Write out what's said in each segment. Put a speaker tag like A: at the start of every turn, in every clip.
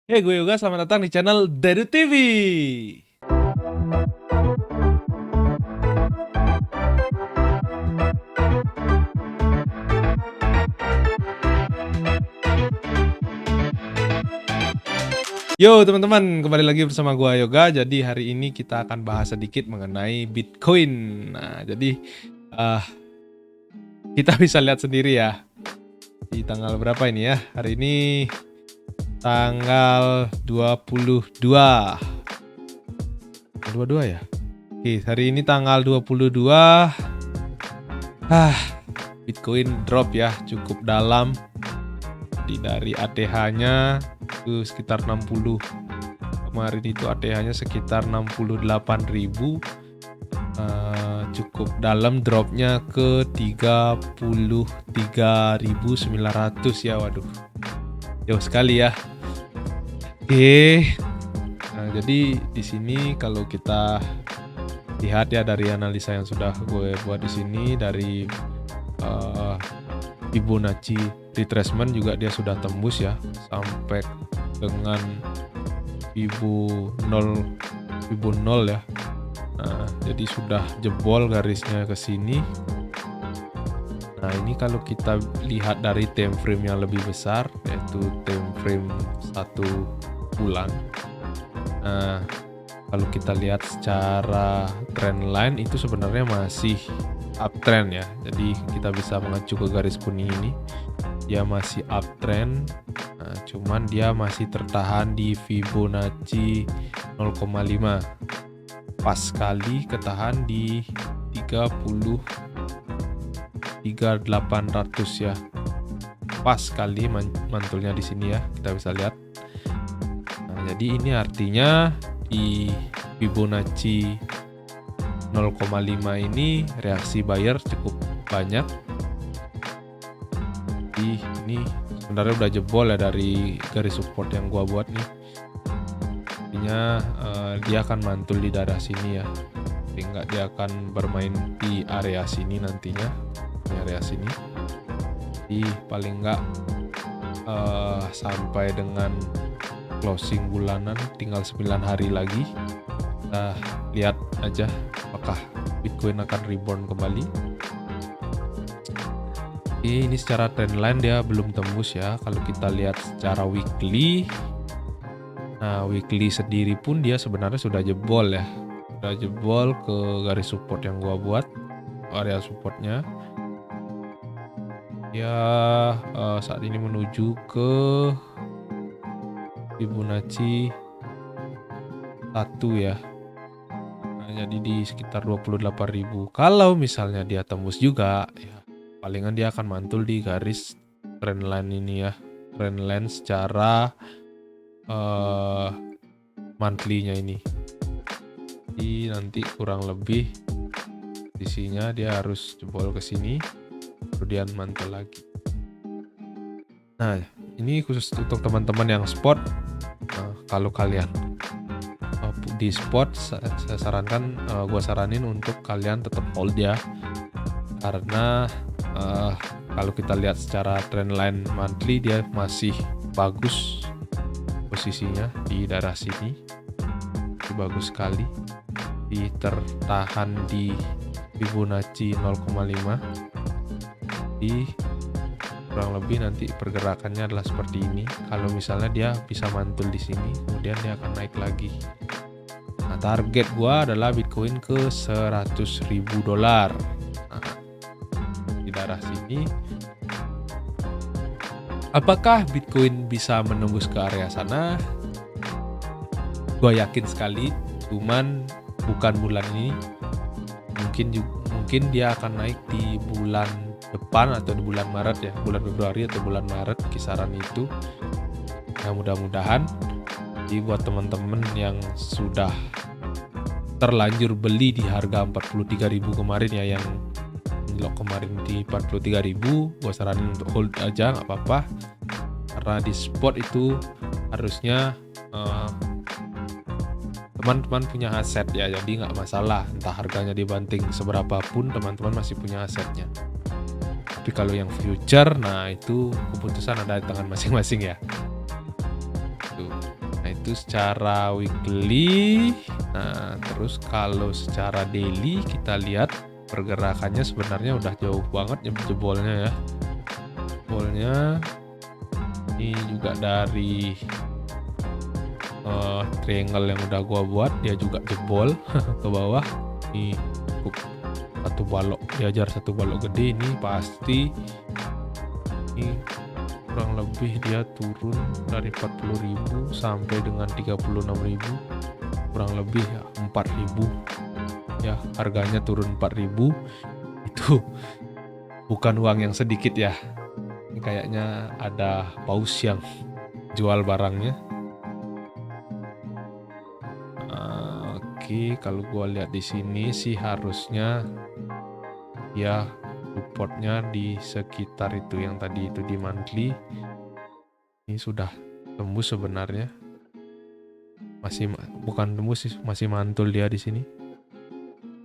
A: Hey, gue Yoga, selamat datang di channel Dedu TV. Yo teman-teman, kembali lagi bersama gue Yoga. Jadi hari ini kita akan bahas sedikit mengenai Bitcoin. Nah, jadi kita bisa lihat sendiri ya di tanggal berapa ini ya. Hari ini tanggal 22 ya. Oke, hari ini tanggal 22. Bitcoin drop ya, cukup dalam. Dari ATH-nya ke sekitar 60. Kemarin itu ATH-nya sekitar 68.000. Cukup dalam, dropnya ke 33.900 ya. Waduh, jauh sekali ya. Oke. Nah, jadi di sini kalau kita lihat ya dari analisa yang sudah gue buat di sini, dari Fibonacci retracement juga dia sudah tembus ya sampai dengan Fibo 0 ya. Nah, jadi sudah jebol garisnya ke sini. Nah, ini kalau kita lihat dari time frame yang lebih besar, yaitu time frame 1 bulan. Nah, kalau kita lihat secara trend line itu sebenarnya masih uptrend ya. Jadi kita bisa mengacu ke garis kuning ini. Dia masih uptrend. Nah, cuman dia masih tertahan di Fibonacci 0,5. Pas sekali ketahan di 33.800 ya. Pas sekali mantulnya di sini ya. Kita bisa lihat. Nah, jadi ini artinya di Fibonacci 0,5 ini reaksi buyer cukup banyak. Ini sebenarnya udah jebol ya dari garis support yang gua buat nih. Artinya dia akan mantul di daerah sini ya. Sehingga dia akan bermain di area sini nantinya, di area sini. Jadi paling enggak sampai dengan closing bulanan tinggal 9 hari lagi. Kita lihat aja apakah Bitcoin akan rebound kembali. Ini secara trendline dia belum tembus ya. Kalau kita lihat secara weekly, nah weekly sendiri pun dia sebenarnya sudah jebol ya. Sudah jebol ke garis support yang gua buat, area supportnya. Ya saat ini menuju ke Fibonacci 1 ya. Jadi di sekitar 28.000. Kalau misalnya dia tembus juga ya, palingan dia akan mantul di garis trendline ini ya. Trendline secara monthly-nya ini. Jadi nanti kurang lebih posisinya dia harus jebol ke sini, kemudian mantul lagi. Nah, ini khusus untuk teman-teman yang spot. Nah, kalau kalian di spot, saya sarankan, gue saranin untuk kalian tetap hold ya, karena kalau kita lihat secara trendline monthly dia masih bagus posisinya di daerah sini, bagus sekali, tertahan di Fibonacci 0,5. di kurang lebih nanti pergerakannya adalah seperti ini. Kalau misalnya dia bisa mantul di sini, kemudian dia akan naik lagi. Nah, target gua adalah Bitcoin ke $100.000. Nah, di daerah sini, apakah Bitcoin bisa menembus ke area sana? Gua yakin sekali, cuman bukan bulan ini. Mungkin dia akan naik di bulan depan atau di bulan Maret ya, bulan Februari atau bulan Maret, kisaran itu. Nah, mudah-mudahan. Jadi buat teman-teman yang sudah terlanjur beli di harga 43.000 kemarin ya, yang lock kemarin di 43.000, gue saranin untuk hold aja, nggak apa-apa, karena di spot itu harusnya teman-teman punya aset ya, jadi nggak masalah entah harganya dibanting seberapa pun, teman-teman masih punya asetnya. Tapi kalau yang future, nah itu keputusan ada di tangan masing-masing ya. Tuh. Nah, itu secara weekly. Nah, terus kalau secara daily kita lihat pergerakannya sebenarnya udah jauh banget jebolnya ya. Jebolnya ini juga dari triangle yang udah gua buat, dia juga jebol ke bawah. Ini cukup satu balok, diajar satu balok gede ini pasti ini kurang lebih dia turun dari 40.000 sampai dengan 36.000, kurang lebih ya 4.000 ya, harganya turun 4.000. Itu bukan uang yang sedikit ya. Ini kayaknya ada paus yang jual barangnya. Oke, kalau gua lihat di sini sih harusnya ya supportnya di sekitar itu yang tadi itu di monthly. Ini sudah tembus sebenarnya. Masih bukan tembus sih, masih mantul dia di sini.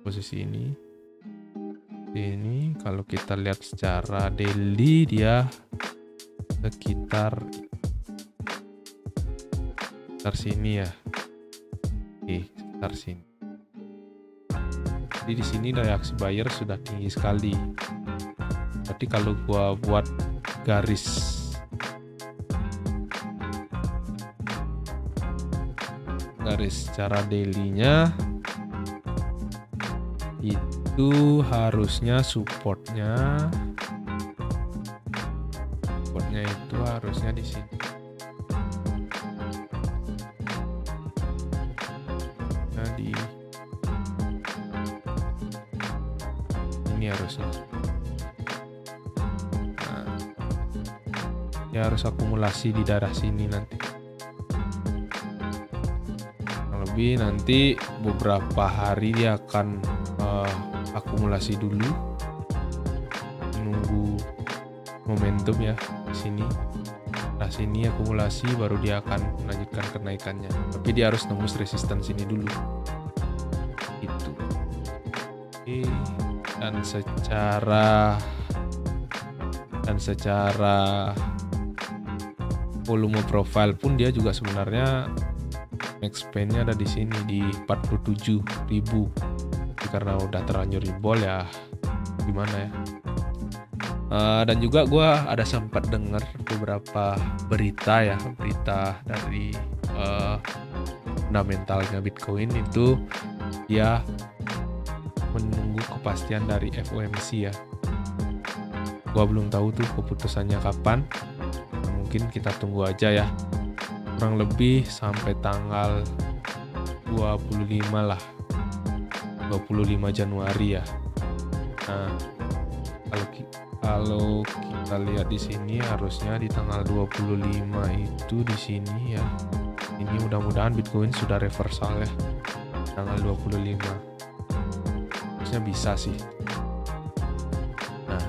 A: Posisi ini. Ini kalau kita lihat secara daily dia sekitar sini ya. Oke, sekitar sini. Jadi di sini reaksi buyer sudah tinggi sekali. Berarti kalau gua buat garis secara daily-nya itu harusnya supportnya itu harusnya di sini. Jadi ini harusnya. Nah, dia harus akumulasi di daerah sini nanti. Lebih nanti beberapa hari dia akan akumulasi dulu, menunggu momentum ya di sini. Nah, sini akumulasi baru dia akan melanjutkan kenaikannya. Tapi dia harus tembus resisten sini dulu. Itu. Oke. Dan secara volume profile pun dia juga sebenarnya max span-nya ada di sini di 47.000. Karena udah terlanjur jebol ya gimana ya. Dan juga gue ada sempat dengar beberapa berita dari fundamentalnya Bitcoin itu dia menunggu kepastian dari FOMC ya. Gue belum tahu tuh keputusannya kapan. Nah, mungkin kita tunggu aja ya. Kurang lebih sampai tanggal 25 lah. 25 Januari ya. Nah, kalau kita lihat di sini harusnya di tanggal 25 itu di sini ya. Ini mudah-mudahan Bitcoin sudah reversal ya. Tanggal 25. Harusnya bisa sih. Nah,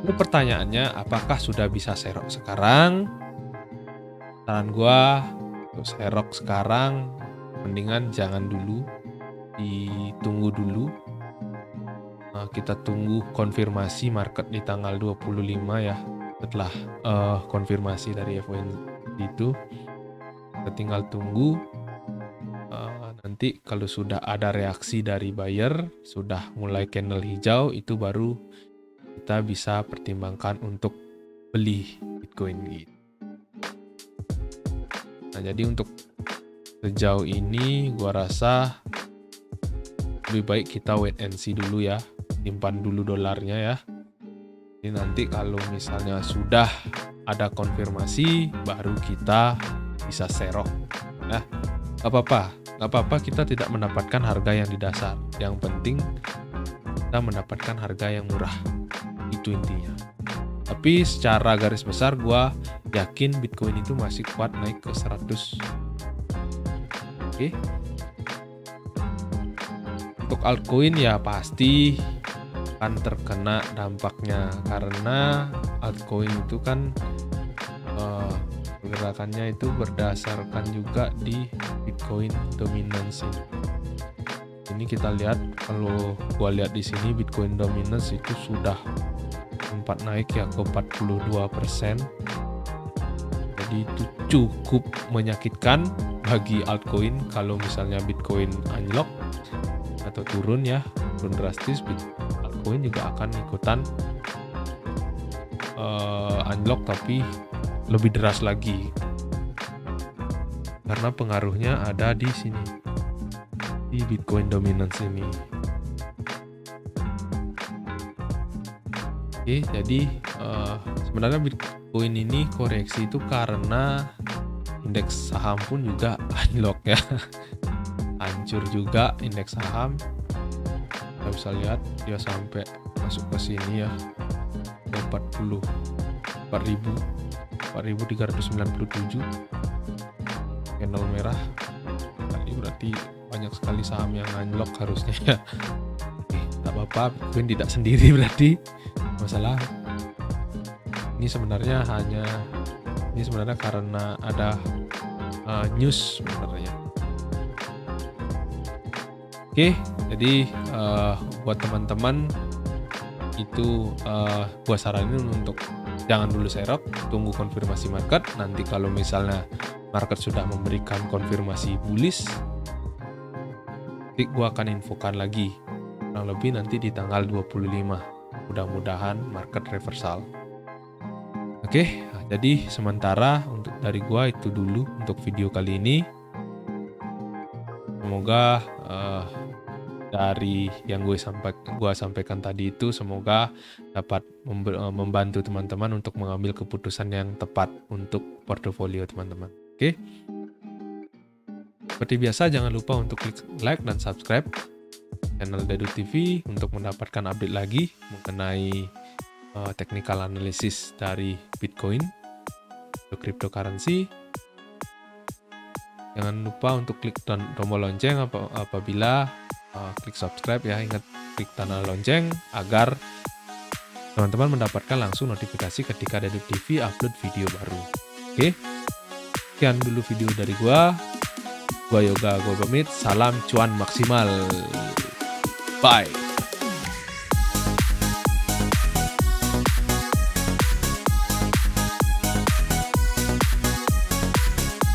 A: lalu pertanyaannya apakah sudah bisa serok sekarang? Saran gua untuk serok sekarang mendingan jangan dulu, ditunggu dulu. Kita tunggu konfirmasi market di tanggal 25 ya. Setelah konfirmasi dari FOMC itu, kita tinggal tunggu. Nanti kalau sudah ada reaksi dari buyer, sudah mulai candle hijau, itu baru kita bisa pertimbangkan untuk beli Bitcoin gitu. Nah, jadi untuk sejauh ini gua rasa lebih baik kita wait and see dulu ya, simpan dulu dolarnya ya. Jadi nanti kalau misalnya sudah ada konfirmasi baru kita bisa serok. Nah, gak apa-apa kita tidak mendapatkan harga yang di dasar. Yang penting kita mendapatkan harga yang murah. Itu intinya. Tapi secara garis besar gua yakin Bitcoin itu masih kuat naik ke 100. Oke. Untuk altcoin ya pasti akan terkena dampaknya karena altcoin itu kan pergerakannya itu berdasarkan juga di Bitcoin dominance. Ini kita lihat, kalau gua lihat di sini Bitcoin dominance itu sudah sempat naik ya ke 42%. Jadi itu cukup menyakitkan bagi altcoin kalau misalnya Bitcoin anjlok atau turun ya, turun drastis, altcoin juga akan ikutan anjlok tapi lebih deras lagi. Karena pengaruhnya ada di sini, di Bitcoin dominance ini. Oke, jadi sebenarnya Bitcoin ini koreksi itu karena indeks saham pun juga anjlok ya. Hancur juga indeks saham. Kita bisa lihat dia sampai masuk ke sini ya, ke 4.397 candle merah. Tadi berarti banyak sekali saham yang anjlok harusnya ya. Oke, tak apa-apa, Bitcoin tidak sendiri berarti. Masalah ini sebenarnya karena ada news sebenarnya. Oke, jadi buat teman-teman itu gua saranin untuk jangan dulu serok, tunggu konfirmasi market. Nanti kalau misalnya market sudah memberikan konfirmasi bullish, gua akan infokan lagi kurang lebih nanti di tanggal 25. Mudah-mudahan market reversal. Oke, jadi sementara untuk dari gua itu dulu untuk video kali ini. Semoga dari yang gua sampaikan tadi itu semoga dapat membantu teman-teman untuk mengambil keputusan yang tepat untuk portofolio teman-teman. Oke. Seperti biasa jangan lupa untuk klik like dan subscribe channel Dadu TV untuk mendapatkan update lagi mengenai technical analysis dari Bitcoin atau cryptocurrency. Jangan lupa untuk klik tombol lonceng apabila klik subscribe ya. Ingat klik tanda lonceng agar teman-teman mendapatkan langsung notifikasi ketika Dadu TV upload video baru. Oke. Sekian dulu video dari gua Yoga, gua pamit. Salam cuan maksimal. Bye.